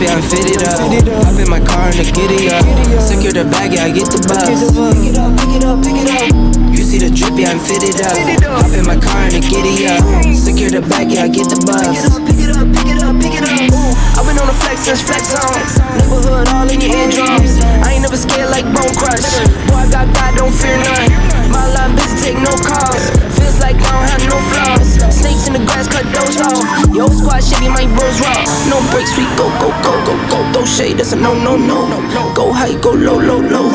drippy, I'm fitted up. Hop in my car and I get it up. Secure the bag, yeah, I get the bus. Pick it up, pick it up, pick it up. You see the drippy, I'm fitted up. Hop in my car and I get it up. Secure the bag, yeah, I get the bus. Pick it up, pick it up, pick it up, pick it up. Ooh, I've been on the flex since flex on. Neighborhood all in your eardrums. I ain't never scared like Bone Crush. Boy, I got God, don't fear none. My line busy, take no calls. Feels like I don't have no flaws. Snakes in the grass, cut those off. Yo, squad shitty, my bros raw. No breaks, we go, go, go, go, go. Throw shade, that's a no, no, no. Go high, go low, low, low.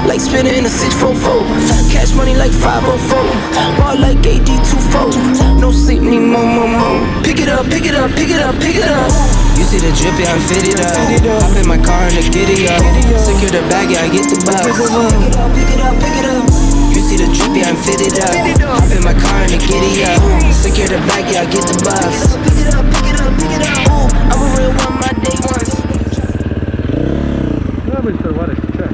Like spinning in a 644. Cash money like 504. Ball like AD24. No sleep, need more, more, more. Pick it up, pick it up, pick it up, pick it up. You see the drippy, I'm fitted up. Hop in my car and I get it up. Secure the bag, yeah, I get the bus. Pick it up, pick it up, pick it up. You see the drippy, I'm fitted up. Hop in my car and I get it up. Secure the bag, yeah, I get the bus. Pick it up, pick it up, pick it up. Ooh, I'm a real one, my day ones. No być to ładnie, czek.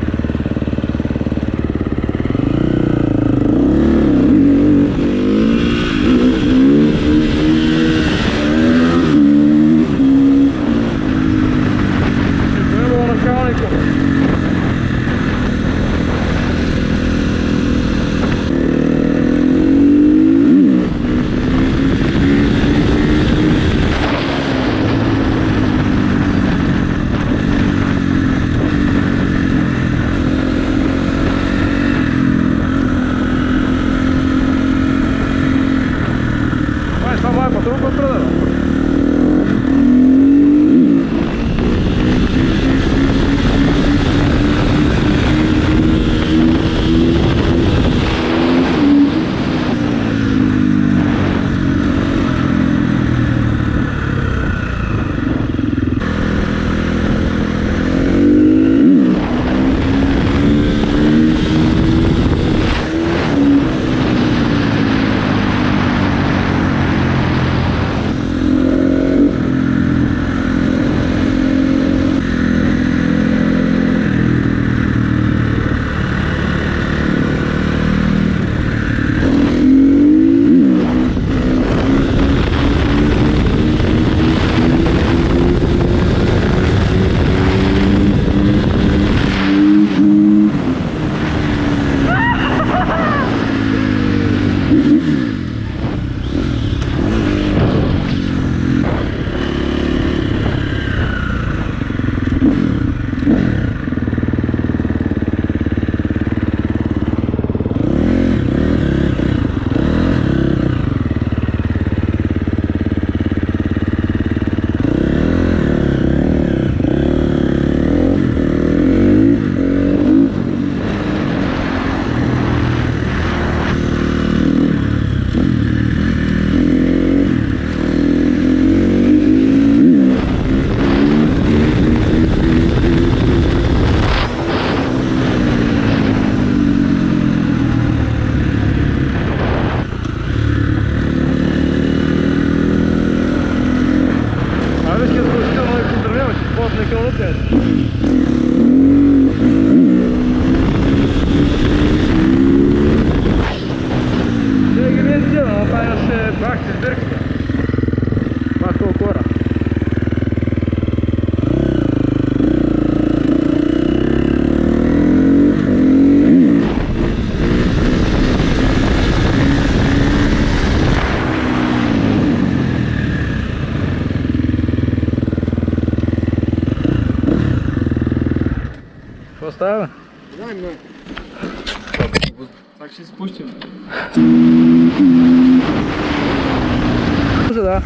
Поставил? Дай мне. Так сейчас спустим. Уже да.